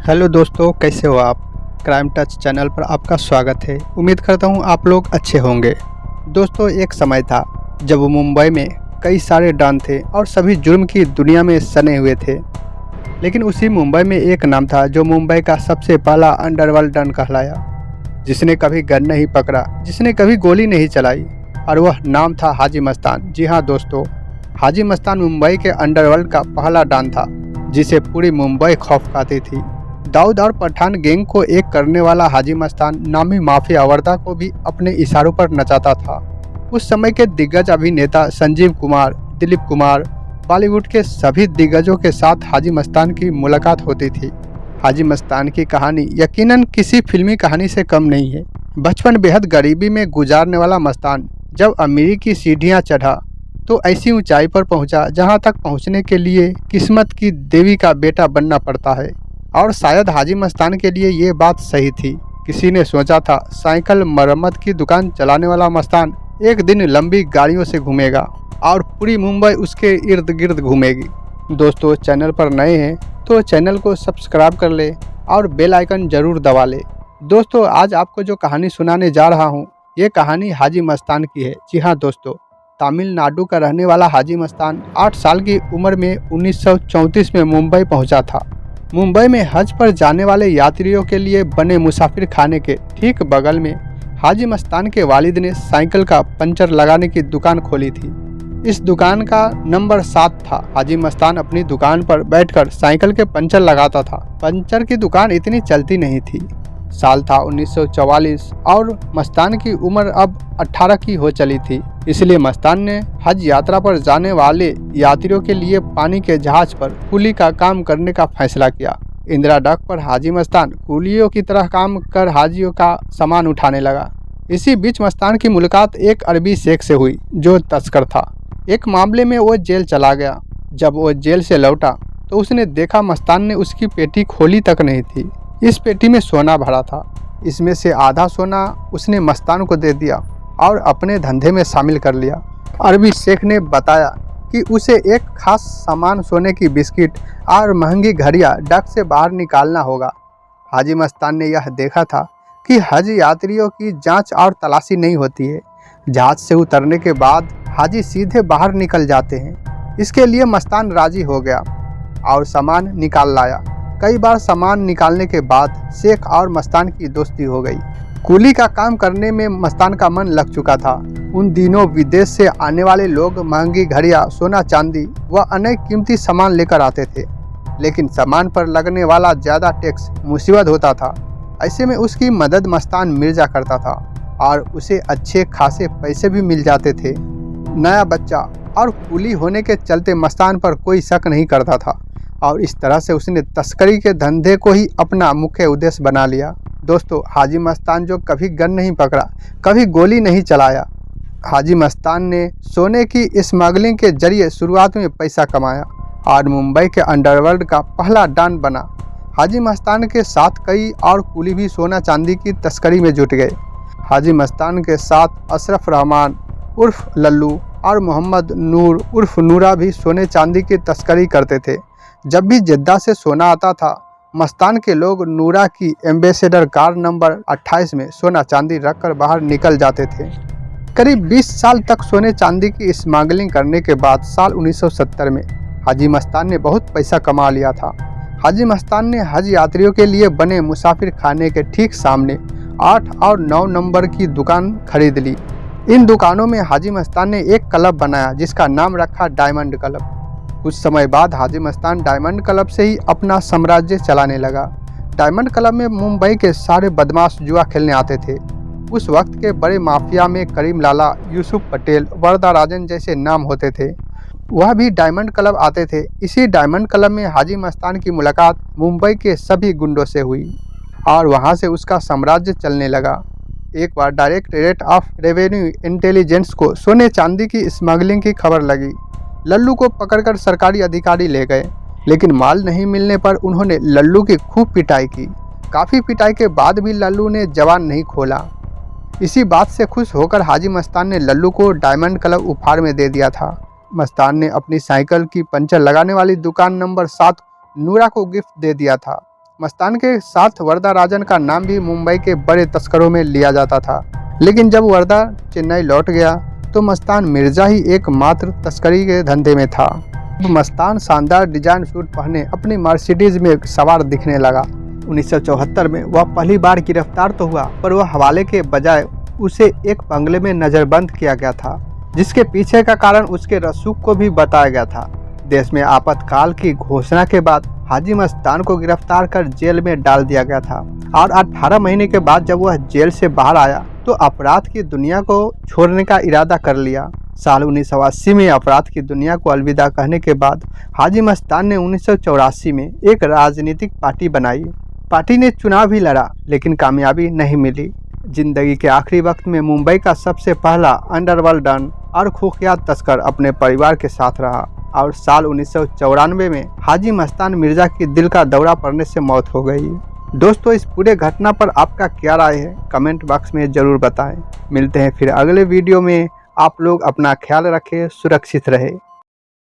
Hello दोस्तों, कैसे हो आप। क्राइम टच चैनल पर आपका स्वागत है। उम्मीद करता हूँ आप लोग अच्छे होंगे। दोस्तों, एक समय था जब मुंबई में कई सारे डॉन थे और सभी जुर्म की दुनिया में सने हुए थे। लेकिन उसी मुंबई में एक नाम था जो मुंबई का सबसे पहला अंडरवर्ल्ड डॉन कहलाया, जिसने कभी गन नहीं पकड़ा, जिसने कभी गोली नहीं चलाई, और वह नाम था हाजी मस्तान। जी हाँ दोस्तों, हाजी मस्तान मुंबई के अंडरवर्ल्ड का पहला डॉन था जिसे पूरी मुंबई खौफ खाती थी। दाऊद और पठान गैंग को एक करने वाला हाजी मस्तान नामी माफिया वर्दा को भी अपने इशारों पर नचाता था। उस समय के दिग्गज अभिनेता संजीव कुमार, दिलीप कुमार, बॉलीवुड के सभी दिग्गजों के साथ हाजी मस्तान की मुलाकात होती थी। हाजी मस्तान की कहानी यकीनन किसी फिल्मी कहानी से कम नहीं है। बचपन बेहद गरीबी में गुजारने वाला मस्तान जब अमीरी की सीढ़ियां चढ़ा तो ऐसी ऊंचाई पर पहुंचा जहां तक पहुंचने के लिए किस्मत की देवी का बेटा बनना पड़ता है। और शायद हाजी मस्तान के लिए ये बात सही थी। किसी ने सोचा था साइकिल मरम्मत की दुकान चलाने वाला मस्तान एक दिन लंबी गाड़ियों से घूमेगा और पूरी मुंबई उसके इर्द गिर्द घूमेगी। दोस्तों, चैनल पर नए हैं तो चैनल को सब्सक्राइब कर ले और बेल आइकन जरूर दबा ले। दोस्तों, आज आपको जो कहानी सुनाने जा रहा हूँ ये कहानी हाजी मस्तान की है। जी हाँ दोस्तों, तमिलनाडु का रहने वाला हाजी मस्तान 8 साल की उम्र में 1934 में मुंबई पहुंचा था। मुंबई में हज पर जाने वाले यात्रियों के लिए बने मुसाफिर खाने के ठीक बगल में हाजी मस्तान के वालिद ने साइकिल का पंचर लगाने की दुकान खोली थी। इस दुकान का नंबर 7 था। हाजी मस्तान अपनी दुकान पर बैठकर साइकिल के पंचर लगाता था। पंचर की दुकान इतनी चलती नहीं थी। साल था 1944 और मस्तान की उम्र अब 18 की हो चली थी। इसलिए मस्तान ने हज यात्रा पर जाने वाले यात्रियों के लिए पानी के जहाज पर कुली का काम करने का फैसला किया। इंदिरा डक पर हाजी मस्तान कुलियों की तरह काम कर हाजियों का सामान उठाने लगा। इसी बीच मस्तान की मुलाकात एक अरबी शेख से हुई जो तस्कर था। एक मामले में वो जेल चला गया। जब वो जेल से लौटा तो उसने देखा मस्तान ने उसकी पेटी खोली तक नहीं थी। इस पेटी में सोना भरा था। इसमें से आधा सोना उसने मस्तान को दे दिया और अपने धंधे में शामिल कर लिया। अरबी शेख ने बताया कि उसे एक खास सामान सोने की बिस्किट और महंगी घड़ियां डक से बाहर निकालना होगा। हाजी मस्तान ने यह देखा था कि हज यात्रियों की जांच और तलाशी नहीं होती है। जहाज से उतरने के बाद हाजी सीधे बाहर निकल जाते हैं। इसके लिए मस्तान राजी हो गया और सामान निकाल लाया। कई बार सामान निकालने के बाद शेख और मस्तान की दोस्ती हो गई। कुली का काम करने में मस्तान का मन लग चुका था। उन दिनों विदेश से आने वाले लोग महंगी घड़ियां, सोना चांदी व अनेक कीमती सामान लेकर आते थे, लेकिन सामान पर लगने वाला ज़्यादा टैक्स मुसीबत होता था। ऐसे में उसकी मदद मस्तान मिर्जा करता था और उसे अच्छे खासे पैसे भी मिल जाते थे। नया बच्चा और कुली होने के चलते मस्तान पर कोई शक नहीं करता था और इस तरह से उसने तस्करी के धंधे को ही अपना मुख्य उद्देश्य बना लिया। दोस्तों, हाजी मस्तान जो कभी गन नहीं पकड़ा, कभी गोली नहीं चलाया। हाजी मस्तान ने सोने की स्मगलिंग के जरिए शुरुआत में पैसा कमाया और मुंबई के अंडरवर्ल्ड का पहला डॉन बना। हाजी मस्तान के साथ कई और कुली भी सोना चांदी की तस्करी में जुट गए। हाजी मस्तान के साथ अशरफ रहमान उर्फ लल्लू और मोहम्मद नूर उर्फ नूरा भी सोने चांदी की तस्करी करते थे। जब भी जिद्दा से सोना आता था, मस्तान के लोग नूरा की एम्बेसडर कार नंबर 28 में सोना चांदी रखकर बाहर निकल जाते थे। करीब 20 साल तक सोने चांदी की स्मगलिंग करने के बाद साल 1970 में हाजी मस्तान ने बहुत पैसा कमा लिया था। हाजी मस्तान ने हज यात्रियों के लिए बने मुसाफिर खाने के ठीक सामने 8 और 9 नंबर की दुकान खरीद ली। इन दुकानों में हाजी मस्तान ने एक क्लब बनाया जिसका नाम रखा डायमंड क्लब। कुछ समय बाद हाजी मस्तान डायमंड क्लब से ही अपना साम्राज्य चलाने लगा। डायमंड क्लब में मुंबई के सारे बदमाश जुआ खेलने आते थे। उस वक्त के बड़े माफिया में करीम लाला, यूसुफ पटेल, वरदा राजन जैसे नाम होते थे। वह भी डायमंड क्लब आते थे। इसी डायमंड क्लब में हाजी मस्तान की मुलाकात मुंबई के सभी गुंडों से हुई और वहां से उसका साम्राज्य चलने लगा। एक बार डायरेक्टरेट ऑफ रेवेन्यू इंटेलिजेंस को सोने चांदी की स्मगलिंग की खबर लगी। लल्लू को पकड़कर सरकारी अधिकारी ले गए, लेकिन माल नहीं मिलने पर उन्होंने लल्लू की खूब पिटाई की। काफ़ी पिटाई के बाद भी लल्लू ने जवान नहीं खोला। इसी बात से खुश होकर हाजी मस्तान ने लल्लू को डायमंड क्लब उपहार में दे दिया था। मस्तान ने अपनी साइकिल की पंचर लगाने वाली दुकान नंबर 7 नूरा को गिफ्ट दे दिया था। मस्तान के साथ वरदा राजन का नाम भी मुंबई के बड़े तस्करों में लिया जाता था, लेकिन जब वरदा चेन्नई लौट गया तो मस्तान मिर्जा ही एकमात्र तस्करी के धंधे में था। मस्तान शानदार डिजाइन सूट पहने अपनी मर्सिडीज में सवार दिखने लगा। 1974 में वह पहली बार गिरफ्तार तो हुआ, पर वह हवाले के बजाय उसे एक बंगले में नजरबंद किया गया था, जिसके पीछे का कारण उसके रसूख को भी बताया गया था। देश में आपातकाल की घोषणा के बाद हाजी मस्तान को गिरफ्तार कर जेल में डाल दिया गया था और 18 महीने के बाद जब वह जेल से बाहर आया तो अपराध की दुनिया को छोड़ने का इरादा कर लिया। साल 1980 में अपराध की दुनिया को अलविदा कहने के बाद हाजी मस्तान ने 1984 में एक राजनीतिक पार्टी बनाई। पार्टी ने चुनाव भी लड़ा, लेकिन कामयाबी नहीं मिली। जिंदगी के आखिरी वक्त में मुंबई का सबसे पहला अंडरवर्ल्ड डन और खुफिया तस्कर अपने परिवार के साथ रहा और साल 1994 में हाजी मस्तान मिर्जा की दिल का दौरा पड़ने से मौत हो गई। दोस्तों, इस पूरे घटना पर आपका क्या राय है, कमेंट बॉक्स में ज़रूर बताएं। मिलते हैं फिर अगले वीडियो में। आप लोग अपना ख्याल रखें, सुरक्षित रहे।